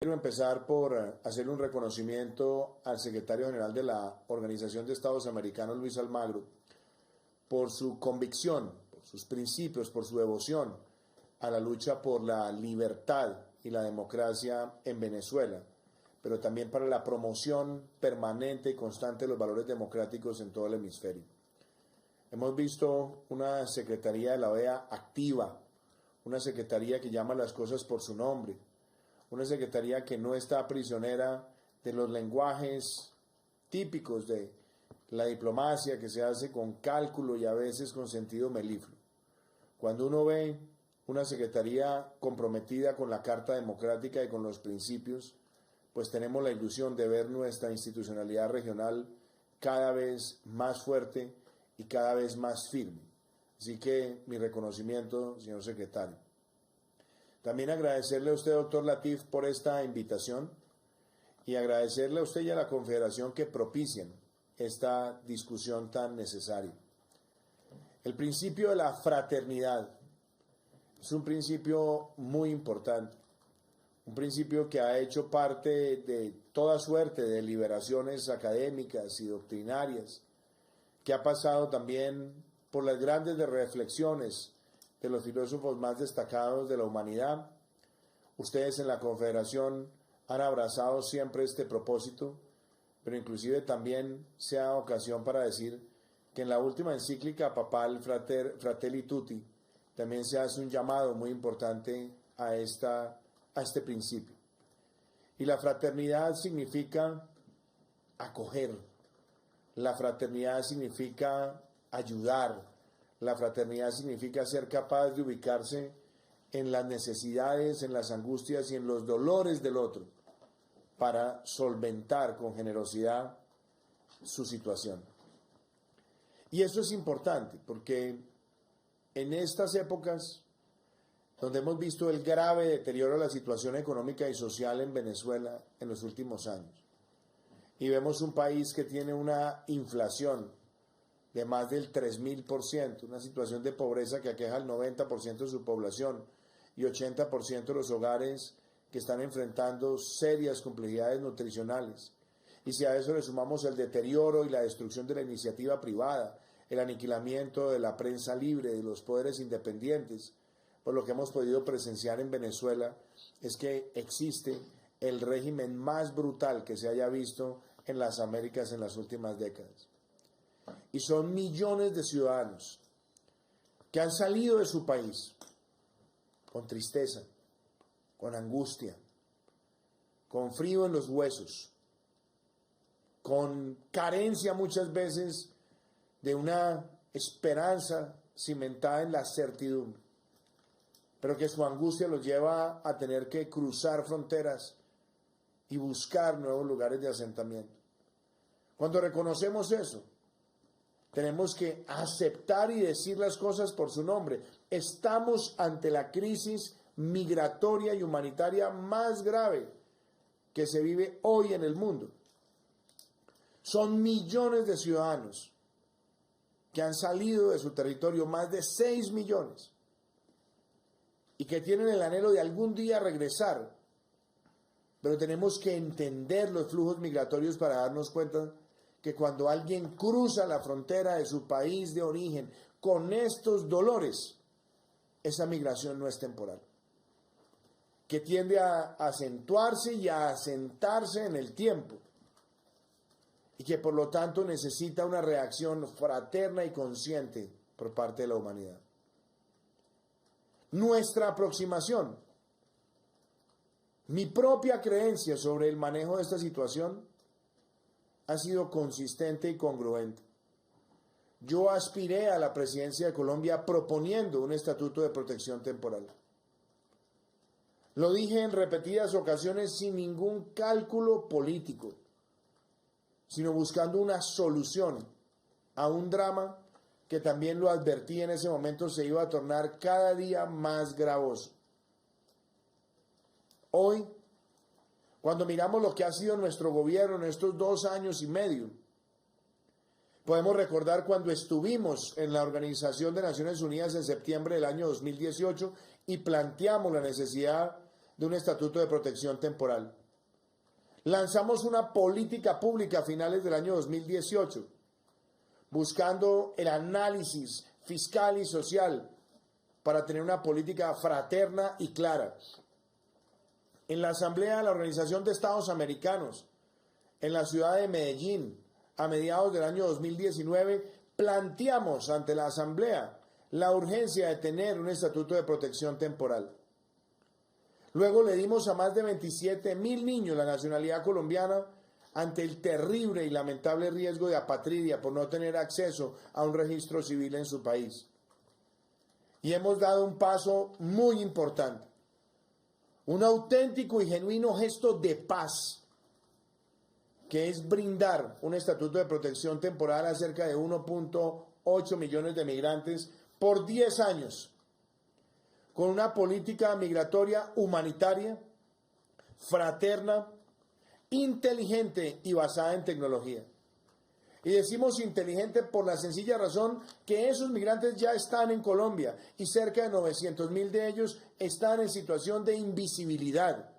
Quiero empezar por hacerle un reconocimiento al secretario general de la Organización de Estados Americanos, Luis Almagro, por su convicción, por sus principios, por su devoción a la lucha por la libertad y la democracia en Venezuela, pero también para la promoción permanente y constante de los valores democráticos en todo el hemisferio. Hemos visto una Secretaría de la OEA activa, una Secretaría que llama las cosas por su nombre, una secretaría que no está prisionera de los lenguajes típicos de la diplomacia que se hace con cálculo y a veces con sentido melifluo. Cuando uno ve una secretaría comprometida con la Carta Democrática y con los principios, pues tenemos la ilusión de ver nuestra institucionalidad regional cada vez más fuerte y cada vez más firme. Así que mi reconocimiento, señor secretario. También agradecerle a usted, doctor Latif, por esta invitación y agradecerle a usted y a la Confederación que propician esta discusión tan necesaria. El principio de la fraternidad es un principio muy importante, un principio que ha hecho parte de toda suerte de deliberaciones académicas y doctrinarias, que ha pasado también por las grandes reflexiones de los filósofos más destacados de la humanidad. Ustedes en la Confederación han abrazado siempre este propósito, pero inclusive también sea ocasión para decir que en la última encíclica papal Fratelli Tutti también se hace un llamado muy importante a este principio. Y la fraternidad significa acoger, la fraternidad significa ayudar, la fraternidad significa ser capaz de ubicarse en las necesidades, en las angustias y en los dolores del otro para solventar con generosidad su situación. Y eso es importante porque en estas épocas donde hemos visto el grave deterioro de la situación económica y social en Venezuela en los últimos años, y vemos un país que tiene una inflación de más del 3.000%, una situación de pobreza que aqueja al 90% de su población y 80% de los hogares que están enfrentando serias complejidades nutricionales. Y si a eso le sumamos el deterioro y la destrucción de la iniciativa privada, el aniquilamiento de la prensa libre, de los poderes independientes, pues lo que hemos podido presenciar en Venezuela es que existe el régimen más brutal que se haya visto en las Américas en las últimas décadas. Y son millones de ciudadanos que han salido de su país con tristeza, con angustia, con frío en los huesos, con carencia muchas veces de una esperanza cimentada en la certidumbre, pero que su angustia los lleva a tener que cruzar fronteras y buscar nuevos lugares de asentamiento. Cuando reconocemos eso, tenemos que aceptar y decir las cosas por su nombre. Estamos ante la crisis migratoria y humanitaria más grave que se vive hoy en el mundo. Son millones de ciudadanos que han salido de su territorio, más de 6 millones, y que tienen el anhelo de algún día regresar. Pero tenemos que entender los flujos migratorios para darnos cuenta que cuando alguien cruza la frontera de su país de origen con estos dolores, esa migración no es temporal, que tiende a acentuarse y a asentarse en el tiempo, y que por lo tanto necesita una reacción fraterna y consciente por parte de la humanidad. Nuestra aproximación, mi propia creencia sobre el manejo de esta situación ha sido consistente y congruente. Yo aspiré a la presidencia de Colombia proponiendo un estatuto de protección temporal. Lo dije en repetidas ocasiones sin ningún cálculo político, sino buscando una solución a un drama que también lo advertí en ese momento se iba a tornar cada día más gravoso. Hoy, cuando miramos lo que ha sido nuestro gobierno en estos 2 años y medio, podemos recordar cuando estuvimos en la Organización de Naciones Unidas en septiembre del año 2018 y planteamos la necesidad de un estatuto de protección temporal. Lanzamos una política pública a finales del año 2018, buscando el análisis fiscal y social para tener una política fraterna y clara. En la Asamblea de la Organización de Estados Americanos, en la ciudad de Medellín, a mediados del año 2019, planteamos ante la Asamblea la urgencia de tener un estatuto de protección temporal. Luego le dimos a más de 27.000 niños la nacionalidad colombiana ante el terrible y lamentable riesgo de apatridia por no tener acceso a un registro civil en su país. Y hemos dado un paso muy importante, un auténtico y genuino gesto de paz, que es brindar un estatuto de protección temporal a cerca de 1.8 millones de migrantes por 10 años, con una política migratoria humanitaria, fraterna, inteligente y basada en tecnología. Y decimos inteligente por la sencilla razón que esos migrantes ya están en Colombia y cerca de 900.000 de ellos están en situación de invisibilidad.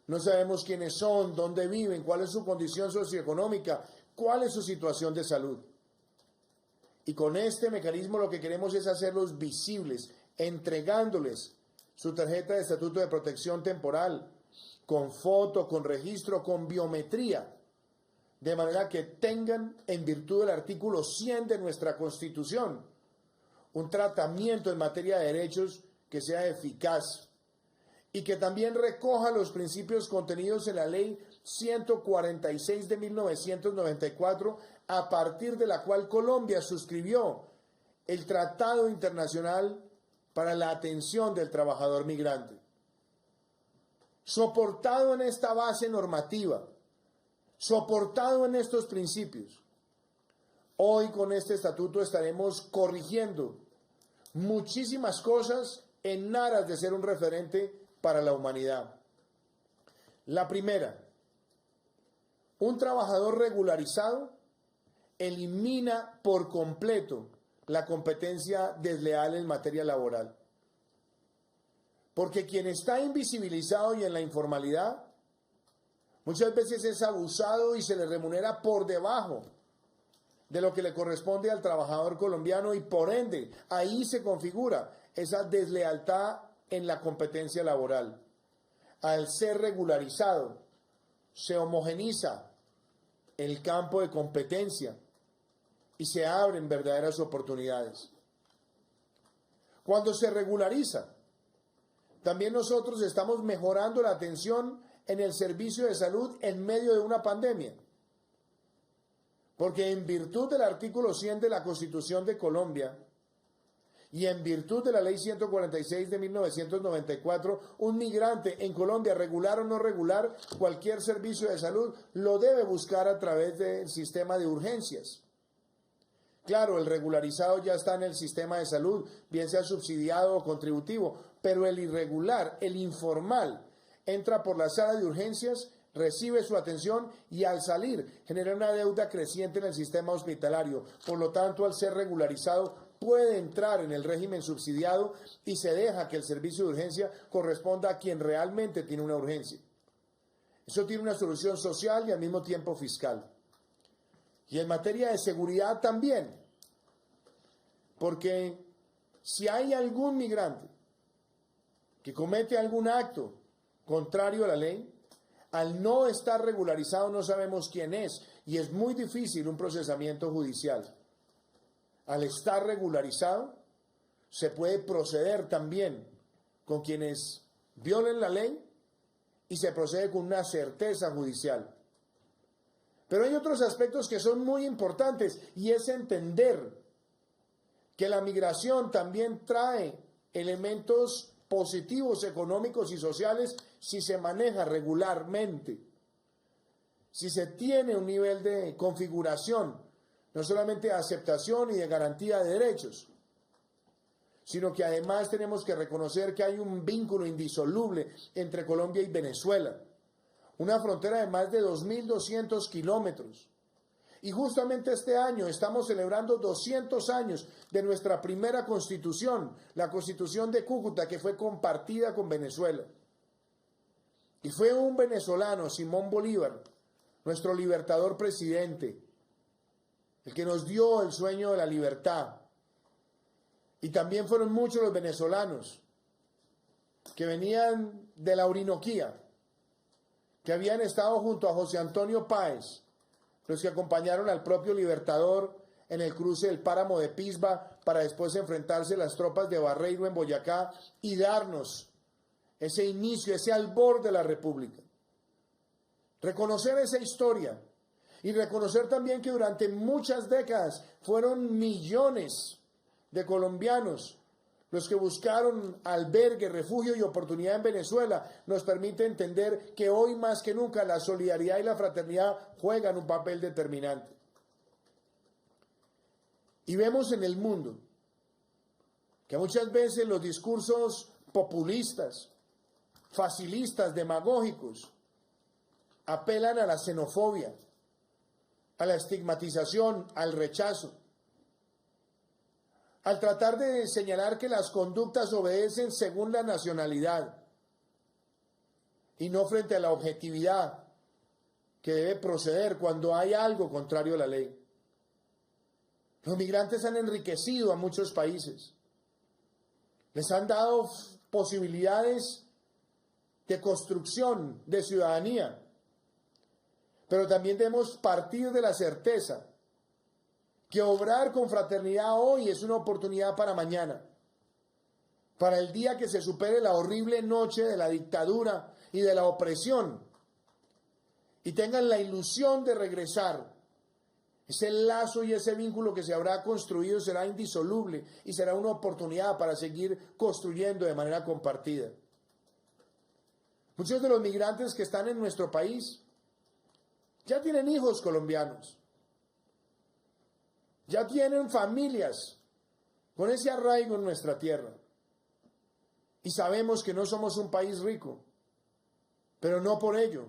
No sabemos quiénes son, dónde viven, cuál es su condición socioeconómica, cuál es su situación de salud. Y con este mecanismo lo que queremos es hacerlos visibles, entregándoles su tarjeta de estatuto de protección temporal, con foto, con registro, con biometría, de manera que tengan, en virtud del artículo 100 de nuestra Constitución, un tratamiento en materia de derechos que sea eficaz y que también recoja los principios contenidos en la Ley 146 de 1994, a partir de la cual Colombia suscribió el Tratado Internacional para la Atención del Trabajador Migrante. Soportado en esta base normativa, soportado en estos principios, hoy con este estatuto estaremos corrigiendo muchísimas cosas en aras de ser un referente para la humanidad. La primera, un trabajador regularizado elimina por completo la competencia desleal en materia laboral. Porque quien está invisibilizado y en la informalidad, muchas veces es abusado y se le remunera por debajo de lo que le corresponde al trabajador colombiano y por ende ahí se configura esa deslealtad en la competencia laboral. Al ser regularizado, se homogeniza el campo de competencia y se abren verdaderas oportunidades. Cuando se regulariza, también nosotros estamos mejorando la atención en el servicio de salud en medio de una pandemia. Porque en virtud del artículo 100 de la Constitución de Colombia y en virtud de la Ley 146 de 1994, un migrante en Colombia, regular o no regular, cualquier servicio de salud lo debe buscar a través del sistema de urgencias. Claro, el regularizado ya está en el sistema de salud, bien sea subsidiado o contributivo, pero el irregular, el informal, entra por la sala de urgencias, recibe su atención y al salir genera una deuda creciente en el sistema hospitalario. Por lo tanto, al ser regularizado, puede entrar en el régimen subsidiado y se deja que el servicio de urgencia corresponda a quien realmente tiene una urgencia. Eso tiene una solución social y al mismo tiempo fiscal. Y en materia de seguridad también, porque si hay algún migrante que comete algún acto contrario a la ley, al no estar regularizado no sabemos quién es y es muy difícil un procesamiento judicial. Al estar regularizado, se puede proceder también con quienes violen la ley y se procede con una certeza judicial. Pero hay otros aspectos que son muy importantes y es entender que la migración también trae elementos positivos económicos y sociales si se maneja regularmente, si se tiene un nivel de configuración, no solamente de aceptación y de garantía de derechos, sino que además tenemos que reconocer que hay un vínculo indisoluble entre Colombia y Venezuela, una frontera de más de 2.200 kilómetros. Y justamente este año estamos celebrando 200 años de nuestra primera constitución, la Constitución de Cúcuta, que fue compartida con Venezuela. Y fue un venezolano, Simón Bolívar, nuestro libertador presidente, el que nos dio el sueño de la libertad. Y también fueron muchos los venezolanos que venían de la Orinoquía, que habían estado junto a José Antonio Páez, los que acompañaron al propio Libertador en el cruce del páramo de Pisba para después enfrentarse a las tropas de Barreiro en Boyacá y darnos ese inicio, ese albor de la República. Reconocer esa historia y reconocer también que durante muchas décadas fueron millones de colombianos los que buscaron albergue, refugio y oportunidad en Venezuela, nos permite entender que hoy más que nunca la solidaridad y la fraternidad juegan un papel determinante. Y vemos en el mundo que muchas veces los discursos populistas, facilistas, demagógicos, apelan a la xenofobia, a la estigmatización, al rechazo, al tratar de señalar que las conductas obedecen según la nacionalidad y no frente a la objetividad que debe proceder cuando hay algo contrario a la ley. Los migrantes han enriquecido a muchos países, les han dado posibilidades de construcción de ciudadanía, pero también debemos partir de la certeza que obrar con fraternidad hoy es una oportunidad para mañana, para el día que se supere la horrible noche de la dictadura y de la opresión y tengan la ilusión de regresar. Ese lazo y ese vínculo que se habrá construido será indisoluble y será una oportunidad para seguir construyendo de manera compartida. Muchos de los migrantes que están en nuestro país ya tienen hijos colombianos. Ya tienen familias con ese arraigo en nuestra tierra. Y sabemos que no somos un país rico, pero no por ello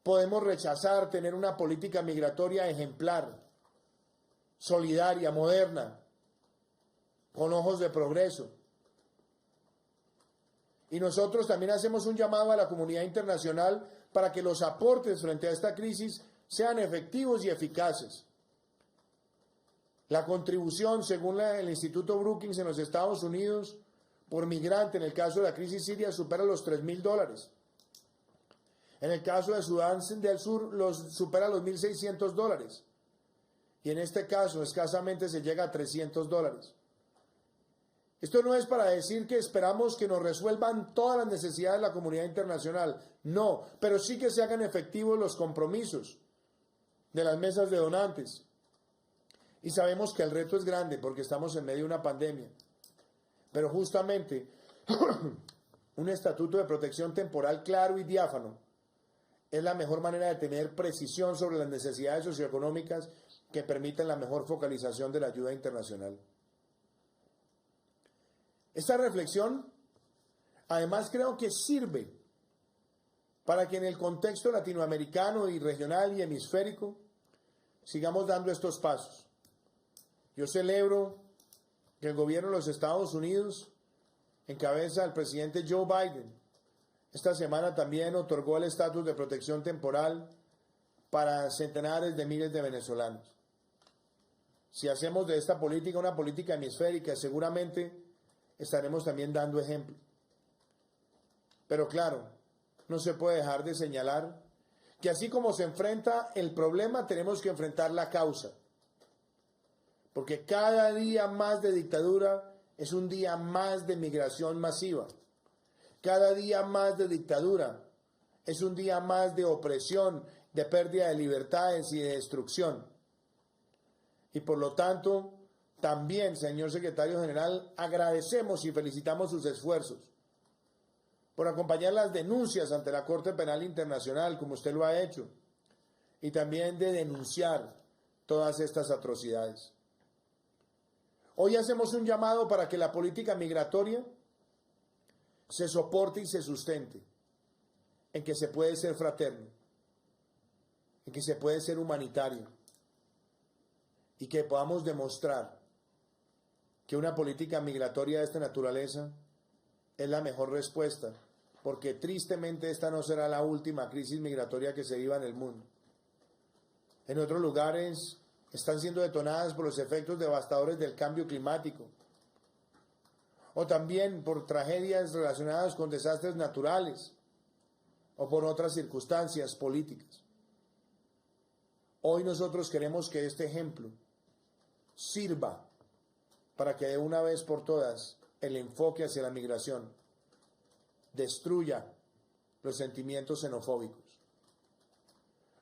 podemos rechazar tener una política migratoria ejemplar, solidaria, moderna, con ojos de progreso. Y nosotros también hacemos un llamado a la comunidad internacional para que los aportes frente a esta crisis sean efectivos y eficaces. La contribución, según el Instituto Brookings en los Estados Unidos, por migrante en el caso de la crisis siria supera los $3.000. En el caso de Sudán del Sur supera los $1.600. Y en este caso escasamente se llega a $300. Esto no es para decir que esperamos que nos resuelvan todas las necesidades de la comunidad internacional. No, pero sí que se hagan efectivos los compromisos de las mesas de donantes. Y sabemos que el reto es grande porque estamos en medio de una pandemia. Pero justamente un estatuto de protección temporal claro y diáfano es la mejor manera de tener precisión sobre las necesidades socioeconómicas que permitan la mejor focalización de la ayuda internacional. Esta reflexión, además, creo que sirve para que en el contexto latinoamericano y regional y hemisférico sigamos dando estos pasos. Yo celebro que el gobierno de los Estados Unidos, en cabeza del presidente Joe Biden, esta semana también otorgó el estatus de protección temporal para centenares de miles de venezolanos. Si hacemos de esta política una política hemisférica, seguramente estaremos también dando ejemplo. Pero claro, no se puede dejar de señalar que así como se enfrenta el problema, tenemos que enfrentar la causa. Porque cada día más de dictadura es un día más de migración masiva. Cada día más de dictadura es un día más de opresión, de pérdida de libertades y de destrucción. Y por lo tanto, también, señor secretario general, agradecemos y felicitamos sus esfuerzos por acompañar las denuncias ante la Corte Penal Internacional, como usted lo ha hecho, y también de denunciar todas estas atrocidades. Hoy hacemos un llamado para que la política migratoria se soporte y se sustente en que se puede ser fraterno, en que se puede ser humanitario y que podamos demostrar que una política migratoria de esta naturaleza es la mejor respuesta porque tristemente esta no será la última crisis migratoria que se viva en el mundo. En otros lugares están siendo detonadas por los efectos devastadores del cambio climático, o también por tragedias relacionadas con desastres naturales, o por otras circunstancias políticas. Hoy nosotros queremos que este ejemplo sirva para que de una vez por todas el enfoque hacia la migración destruya los sentimientos xenofóbicos.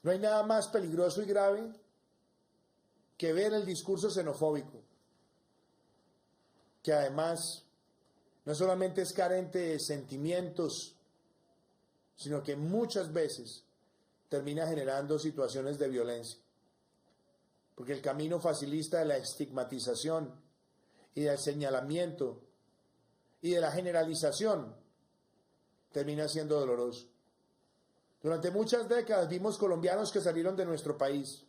No hay nada más peligroso y grave que ver el discurso xenofóbico, que además no solamente es carente de sentimientos, sino que muchas veces termina generando situaciones de violencia. Porque el camino facilista de la estigmatización y del señalamiento y de la generalización termina siendo doloroso. Durante muchas décadas vimos colombianos que salieron de nuestro país,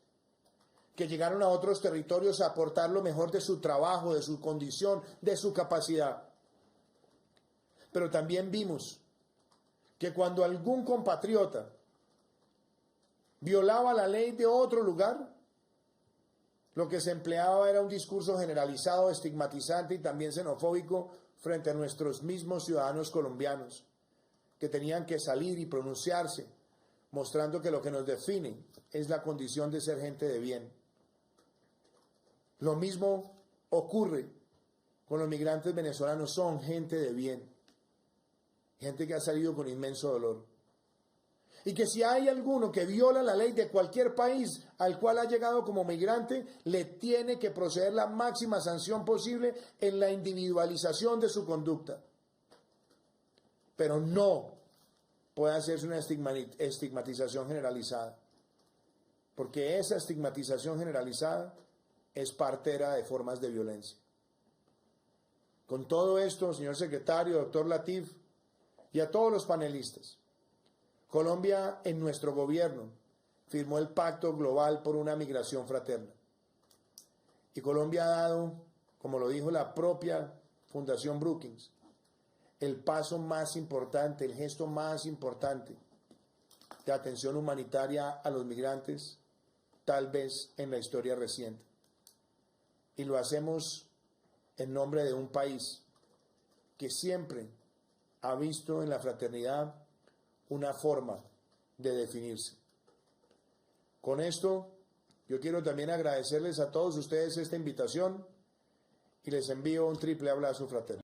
que llegaron a otros territorios a aportar lo mejor de su trabajo, de su condición, de su capacidad. Pero también vimos que cuando algún compatriota violaba la ley de otro lugar, lo que se empleaba era un discurso generalizado, estigmatizante y también xenofóbico frente a nuestros mismos ciudadanos colombianos, que tenían que salir y pronunciarse, mostrando que lo que nos define es la condición de ser gente de bien. Lo mismo ocurre con los migrantes venezolanos, son gente de bien, gente que ha salido con inmenso dolor. Y que si hay alguno que viola la ley de cualquier país al cual ha llegado como migrante, le tiene que proceder la máxima sanción posible en la individualización de su conducta. Pero no puede hacerse una estigmatización generalizada, porque esa estigmatización generalizada es partera de formas de violencia. Con todo esto, señor secretario, doctor Latif, y a todos los panelistas, Colombia, en nuestro gobierno, firmó el Pacto Global por una Migración Fraterna. Y Colombia ha dado, como lo dijo la propia Fundación Brookings, el paso más importante, el gesto más importante de atención humanitaria a los migrantes, tal vez en la historia reciente. Y lo hacemos en nombre de un país que siempre ha visto en la fraternidad una forma de definirse. Con esto, yo quiero también agradecerles a todos ustedes esta invitación y les envío un triple abrazo fraterno.